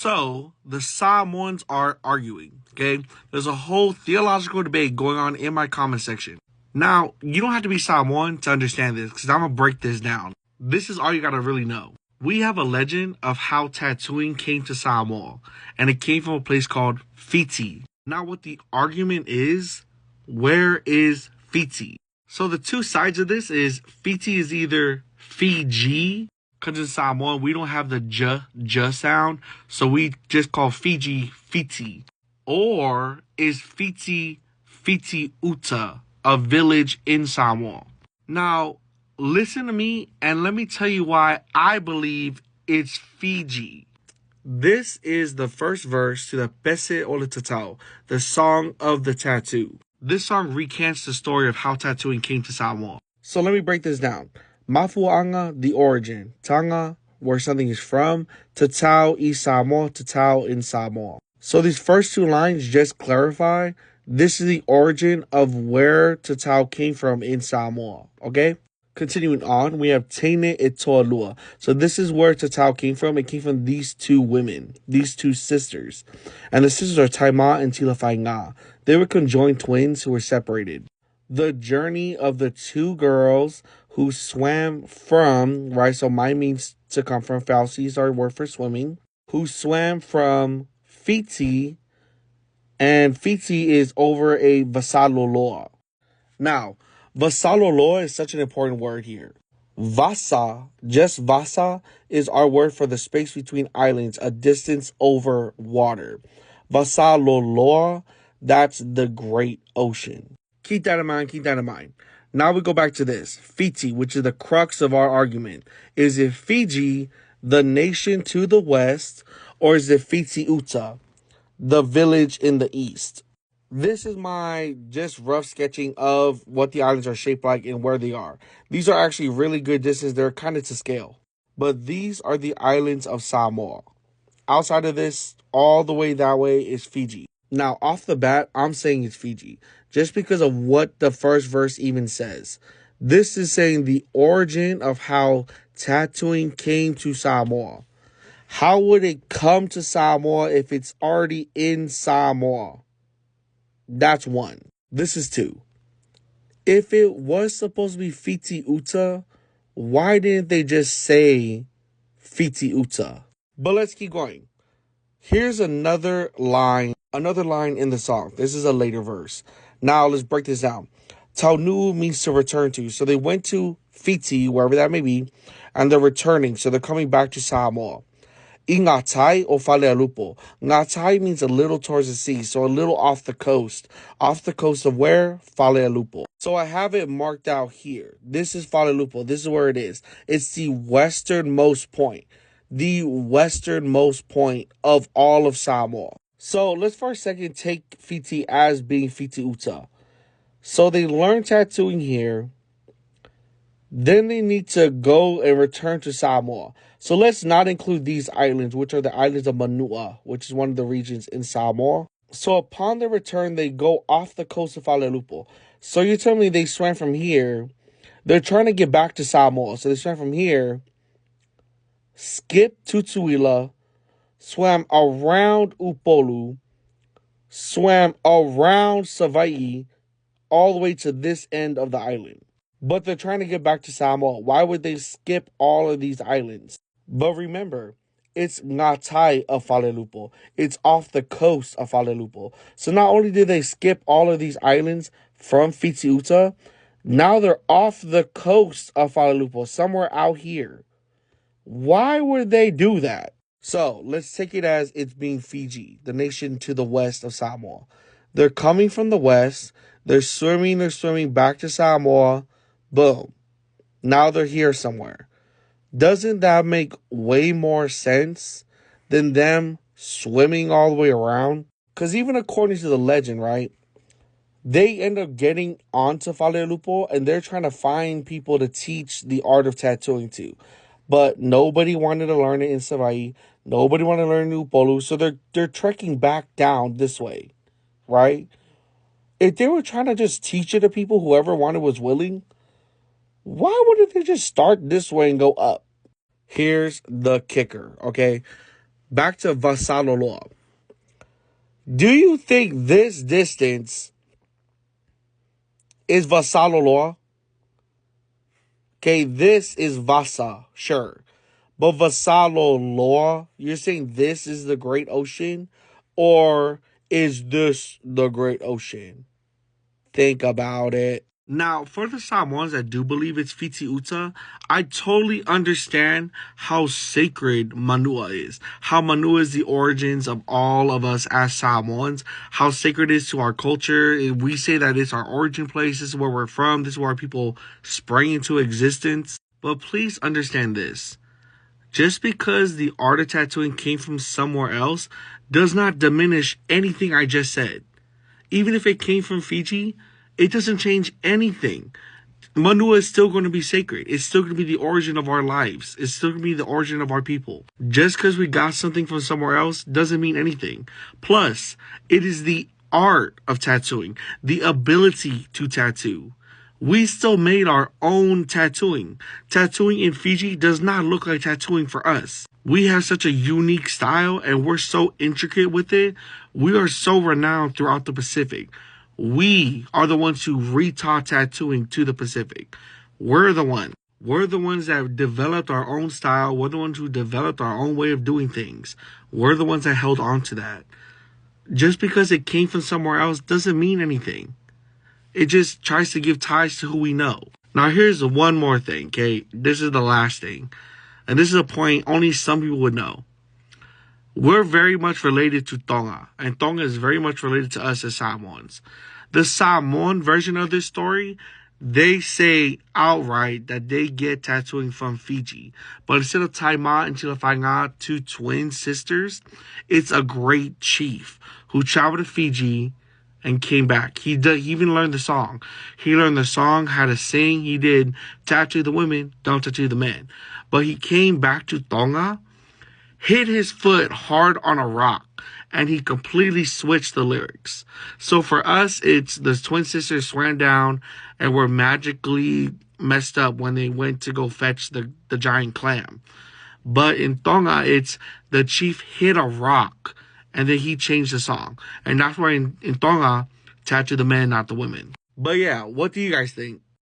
So the Samoans are arguing, okay? There's a whole theological debate going on in my comment section. Now, you don't have to be Samoan to understand this, because I'm going to break this down. This is all you got to really know. We have a legend of how tattooing came to Samoa, and it came from a place called Fiti. Now, what the argument is, where is Fiti? So the two sides of this is Fiti is either Fiji, because in Samoan we don't have the j sound, so we just call Fiji Fiti. Or is Fiti Fiti Uta, a village in Samoa? Now, listen to me and let me tell you why I believe it's Fiji. This is the first verse to the Pese o le Tatau, the song of the tattoo. This song recants the story of how tattooing came to Samoa. So let me break this down. Mafuanga, the origin. Tanga, where something is from. Tatau I Samoa, Tatau in Samoa. So these first two lines just clarify this is the origin of where Tatau came from in Samoa. Okay? Continuing on, we have Teine e Toalua. So this is where Tatau came from. It came from these two women, these two sisters. And the sisters are Taima and Tilafainga. They were conjoined twins who were separated. The journey of the two girls who swam from, right, so Mai means to come from, Falsi is our word for swimming, who swam from Fiti, and Fiti is over a Vasaloloa. Now, Vasaloloa is such an important word here. Vasa, just Vasa, is our word for the space between islands, a distance over water. Vasaloloa, that's the great ocean. Keep that in mind, keep that in mind. Now we go back to this. Fiti, which is the crux of our argument. Is it Fiji, the nation to the west, or is it Fiti Uta, the village in the east? This is my just rough sketching of what the islands are shaped like and where they are. These are actually really good distance. They're kind of to scale. But these are the islands of Samoa. Outside of this, all the way that way is Fiji. Now, off the bat, I'm saying it's Fiji. Just because of what the first verse even says. This is saying the origin of how tattooing came to Samoa. How would it come to Samoa if it's already in Samoa? That's one. This is two. If it was supposed to be Fiti Uta, why didn't they just say Fiti Uta? But let's keep going. Here's another line in the song. This is a later verse. Now let's break this down. Taunu means to return to. So they went to Fiti, wherever that may be, and they're returning. So they're coming back to Samoa. Ingatai o Falealupo. Ngatai means a little towards the sea, so a little off the coast. Off the coast of where? Falealupo. So I have it marked out here. This is Falealupo. This is where it is. It's the westernmost point. The westernmost point of all of Samoa. So let's for a second take Fiti as being Fiti Uta. So they learn tattooing here. Then they need to go and return to Samoa. So let's not include these islands, which are the islands of Manua, which is one of the regions in Samoa. So upon their return, they go off the coast of Falealupo. So you're telling me they swam from here. They're trying to get back to Samoa. So they swam from here, skipped Tutuila, swam around Upolu, swam around Savaii, all the way to this end of the island. But they're trying to get back to Samoa. Why would they skip all of these islands? But remember, it's Ngatai of Falealupo. It's off the coast of Falealupo. So not only did they skip all of these islands from Fiti Uta, now they're off the coast of Falealupo, somewhere out here. Why would they do that? So let's take it as it's being Fiji, the nation to the west of Samoa. They're coming from the west. They're swimming back to Samoa. Boom. Now they're here somewhere. Doesn't that make way more sense than them swimming all the way around? Because even according to the legend, right, they end up getting onto Falealupo and they're trying to find people to teach the art of tattooing to. But nobody wanted to learn it in Savaii. Nobody wanted to learn Upolu. So they're trekking back down this way, right? If they were trying to just teach it to people, whoever wanted was willing, why wouldn't they just start this way and go up? Here's the kicker, okay? back to Vasaloloa. Do you think this distance is Vasaloloa? Okay, this is Vasa, sure. But Vasaloloa, you're saying this is the Great Ocean? Or is this the Great Ocean? Think about it. Now, for the Samoans that do believe it's Fiti Uta, I totally understand how sacred Manua is. How Manua is the origins of all of us as Samoans. How sacred it is to our culture. We say that it's our origin place. This is where we're from. This is where our people sprang into existence. But please understand this. Just because the art of tattooing came from somewhere else does not diminish anything I just said. Even if it came from Fiji, it doesn't change anything. Manua is still going to be sacred. It's still going to be the origin of our lives. It's still going to be the origin of our people. Just because we got something from somewhere else doesn't mean anything. Plus, it is the art of tattooing, the ability to tattoo. We still made our own tattooing. Tattooing in Fiji does not look like tattooing for us. We have such a unique style and we're so intricate with it. We are so renowned throughout the Pacific. We are the ones who retaught tattooing to the Pacific. We're the ones. We're the ones that developed our own style. We're the ones who developed our own way of doing things. We're the ones that held on to that. Just because it came from somewhere else doesn't mean anything. It just tries to give ties to who we know. Now, here's one more thing, okay? This is the last thing. And this is a point only some people would know. We're very much related to Tonga. And Tonga is very much related to us as Samoans. The Samoan version of this story, they say outright that they get tattooing from Fiji. But instead of Taima and Chilafanga, two twin sisters, it's a great chief who traveled to Fiji and came back. He even learned the song. He learned the song, how to sing. He did tattoo the women, don't tattoo the men. But he came back to Tonga, hit his foot hard on a rock, and he completely switched the lyrics. So for us, it's the twin sisters swam down and were magically messed up when they went to go fetch the giant clam. But in Tonga, it's the chief hit a rock and then he changed the song. And that's why in Tonga, tattoo the men, not the women. But yeah, what do you guys think?